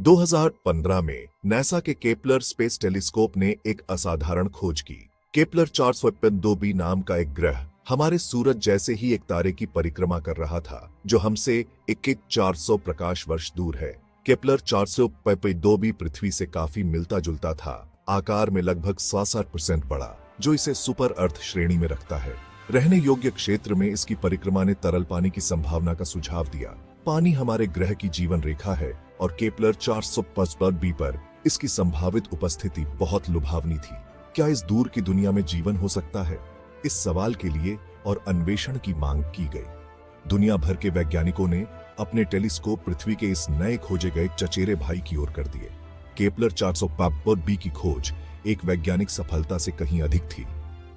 2015 में नासा के Kepler space telescope ने एक असाधारण खोज की। केपलर 452b नाम का एक ग्रह हमारे सूरज जैसे ही एक तारे की परिक्रमा कर रहा था, जो हमसे 21,400 प्रकाश वर्ष दूर है। केपलर 452b पृथ्वी से काफी मिलता जुलता था, आकार में लगभग 67% बड़ा, जो इसे सुपर अर्थ श्रेणी में रखता है। रहने योग्य क्षेत्र में इसकी परिक्रमा ने तरल पानी की संभावना का सुझाव दिया। पानी हमारे ग्रह की जीवन रेखा है और केपलर 452b पर इसकी संभावित उपस्थिति बहुत लुभावनी थी। क्या इस दूर की दुनिया में जीवन हो सकता है? इस सवाल के लिए और अन्वेषण की मांग की गई। दुनिया भर के वैज्ञानिकों ने अपने टेलीस्कोप पृथ्वी के इस नए खोजे गए चचेरे भाई की ओर कर दिए। केपलर 452b की खोज एक वैज्ञानिक सफलता से कहीं अधिक थी।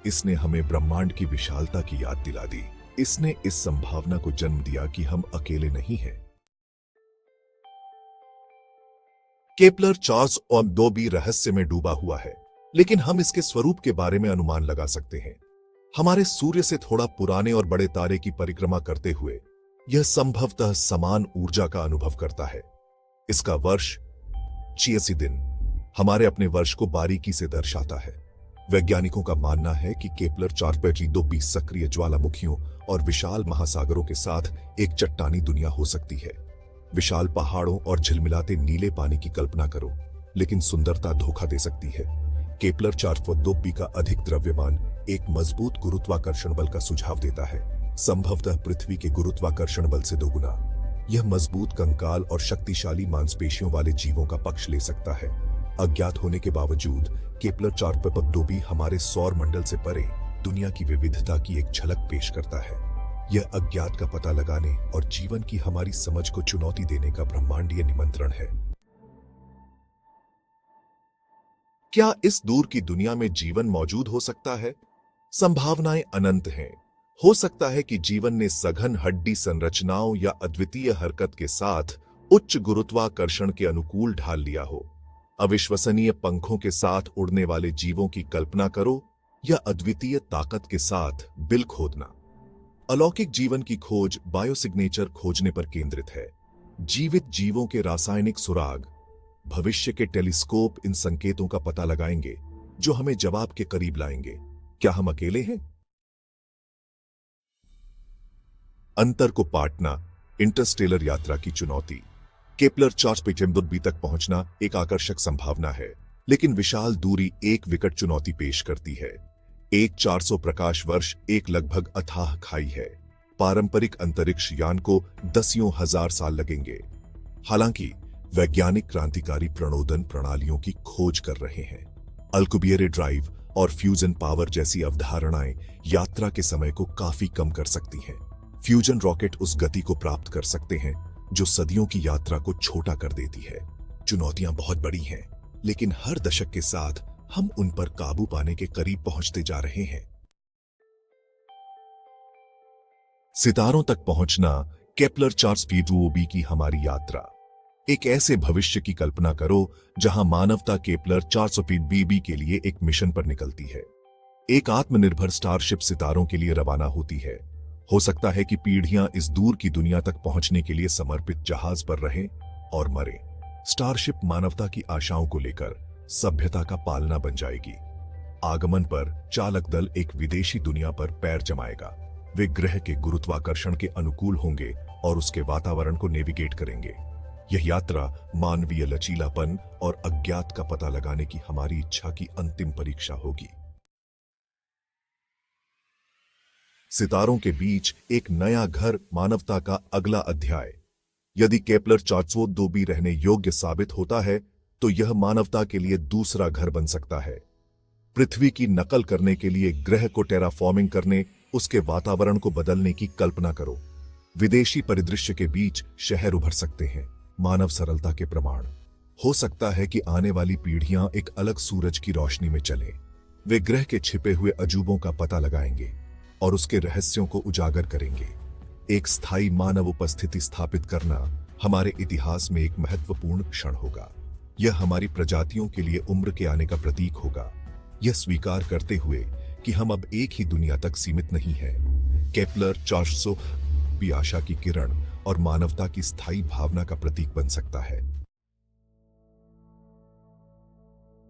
इसने हमें ब्रह्मांड की विशालता की याद दिला दी। इसने इस संभावना को जन्म दिया कि हम अकेले नहीं हैं। केपलर 452b रहस्य में डूबा हुआ है, लेकिन हम इसके स्वरूप के बारे में अनुमान लगा सकते हैं। हमारे सूर्य से थोड़ा पुराने और बड़े तारे की परिक्रमा करते हुए यह संभवतः समान ऊर्जा का अनुभव करता है। इसका वर्ष 86 दिन हमारे अपने वर्ष को बारीकी से दर्शाता है। वैज्ञानिकों का मानना है कि केपलर 452b सक्रिय ज्वालामुखियों और विशाल महासागरों के साथ एक चट्टानी दुनिया हो सकती है। विशाल पहाड़ों और झिलमिलाते नीले पानी की कल्पना करो, लेकिन सुंदरता धोखा दे सकती है। केपलर 452b का अधिक द्रव्यमान एक मजबूत गुरुत्वाकर्षण बल का सुझाव देता है, संभवतः पृथ्वी के गुरुत्वाकर्षण बल से दोगुना। यह मजबूत कंकाल और शक्तिशाली मांसपेशियों वाले जीवों का पक्ष ले सकता है। अज्ञात होने के बावजूद केपलर 452b हमारे सौर मंडल से परे दुनिया की विविधता की एक झलक पेश करता है। यह अज्ञात का पता लगाने और जीवन की हमारी समझ को चुनौती देने का ब्रह्मांडीय निमंत्रण है। क्या इस दूर की दुनिया में जीवन मौजूद हो सकता है? संभावनाएं अनंत हैं। हो सकता है कि जीवन ने सघन हड्डी संरचनाओं या अद्वितीय हरकत के साथ उच्च गुरुत्वाकर्षण के अनुकूल ढाल लिया हो। अविश्वसनीय पंखों के साथ उड़ने वाले जीवों की कल्पना करो या अद्वितीय ताकत के साथ बिल खोदना। अलौकिक जीवन की खोज बायोसिग्नेचर खोजने पर केंद्रित है। जीवित जीवों के रासायनिक सुराग। भविष्य के टेलीस्कोप इन संकेतों का पता लगाएंगे, जो हमें जवाब के करीब लाएंगे। क्या हम अकेले हैं? अंतर को पाटना, इंटरस्टेलर यात्रा की चुनौती। केपलर 452b तक पहुंचना एक आकर्षक संभावना है, लेकिन विशाल दूरी एक विकट चुनौती पेश करती है। एक 400 प्रकाश वर्ष एक लगभग अथाह खाई है। पारंपरिक अंतरिक्ष यान को दसियों हजार साल लगेंगे। हालांकि वैज्ञानिक क्रांतिकारी प्रणोदन प्रणालियों की खोज कर रहे हैं। अल्कुबियर ड्राइव और फ्यूजन पावर जैसी अवधारणाएं यात्रा के समय को काफी कम कर सकती हैं। फ्यूजन रॉकेट उस गति को प्राप्त कर सकते हैं जो सदियों की यात्रा को छोटा कर देती है। चुनौतियां बहुत बड़ी हैं, लेकिन हर दशक के साथ हम उन पर काबू पाने के करीब पहुंचते जा रहे हैं। सितारों तक पहुंचना, केपलर 452b की हमारी यात्रा। एक ऐसे भविष्य की कल्पना करो जहां मानवता केपलर 452b के लिए एक मिशन पर निकलती है। एक आत्मनिर्भर स्टारशिप सितारों के लिए रवाना होती है। हो सकता है कि पीढ़ियां इस दूर की दुनिया तक पहुंचने के लिए समर्पित जहाज पर रहें और मरे। स्टारशिप मानवता की आशाओं को लेकर सभ्यता का पालना बन जाएगी। आगमन पर चालक दल एक विदेशी दुनिया पर पैर जमाएगा। वे ग्रह के गुरुत्वाकर्षण के अनुकूल होंगे और उसके वातावरण को नेविगेट करेंगे। यह यात्रा मानवीय लचीलापन और अज्ञात का पता लगाने की हमारी इच्छा की अंतिम परीक्षा होगी। सितारों के बीच एक नया घर, मानवता का अगला अध्याय। यदि केपलर 452b रहने योग्य साबित होता है, तो यह मानवता के लिए दूसरा घर बन सकता है। पृथ्वी की नकल करने के लिए ग्रह को टेराफॉर्मिंग करने, उसके वातावरण को बदलने की कल्पना करो। विदेशी परिदृश्य के बीच शहर उभर सकते हैं। मानव सरलता के प्रमाण। हो सकता है कि आने वाली पीढ़ियां एक अलग सूरज की रोशनी में चलें। वे ग्रह के छिपे हुए अजूबों का पता लगाएंगे और उसके रहस्यों को उजागर करेंगे। एक स्थायी मानव उपस्थिति स्थापित करना हमारे इतिहास में एक महत्वपूर्ण क्षण होगा। यह हमारी प्रजातियों के लिए उम्र के आने का प्रतीक होगा। यह स्वीकार करते हुए कि हम अब एक ही दुनिया तक सीमित नहीं हैं। केपलर 452b आशा की किरण और मानवता की स्थायी भावना का प्रतीक बन सकता है।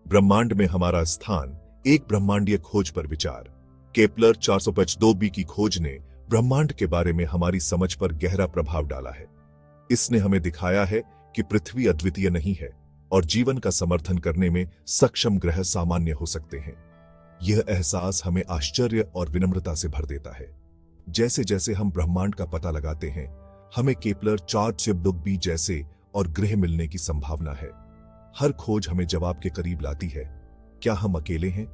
ब्रह्मांड में हमारा स्थान, एक ब्रह्मांडीय खोज पर विचार। केपलर 405b की खोज ने ब्रह्मांड के बारे में हमारी समझ पर गहरा प्रभाव डाला है। इसने हमें दिखाया है कि पृथ्वी अद्वितीय नहीं है और जीवन का समर्थन करने में सक्षम ग्रह सामान्य हो सकते हैं। यह एहसास हमें आश्चर्य और विनम्रता से भर देता है। जैसे जैसे हम ब्रह्मांड का पता लगाते हैं, हमें केपलर 405b जैसे और ग्रह मिलने की संभावना है। हर खोज हमें जवाब के करीब लाती है। क्या हम अकेले हैं?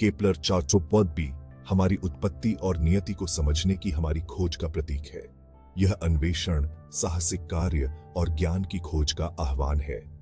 केपलर 405b हमारी उत्पत्ति और नियति को समझने की हमारी खोज का प्रतीक है। यह अन्वेषण, साहसिक कार्य और ज्ञान की खोज का आह्वान है।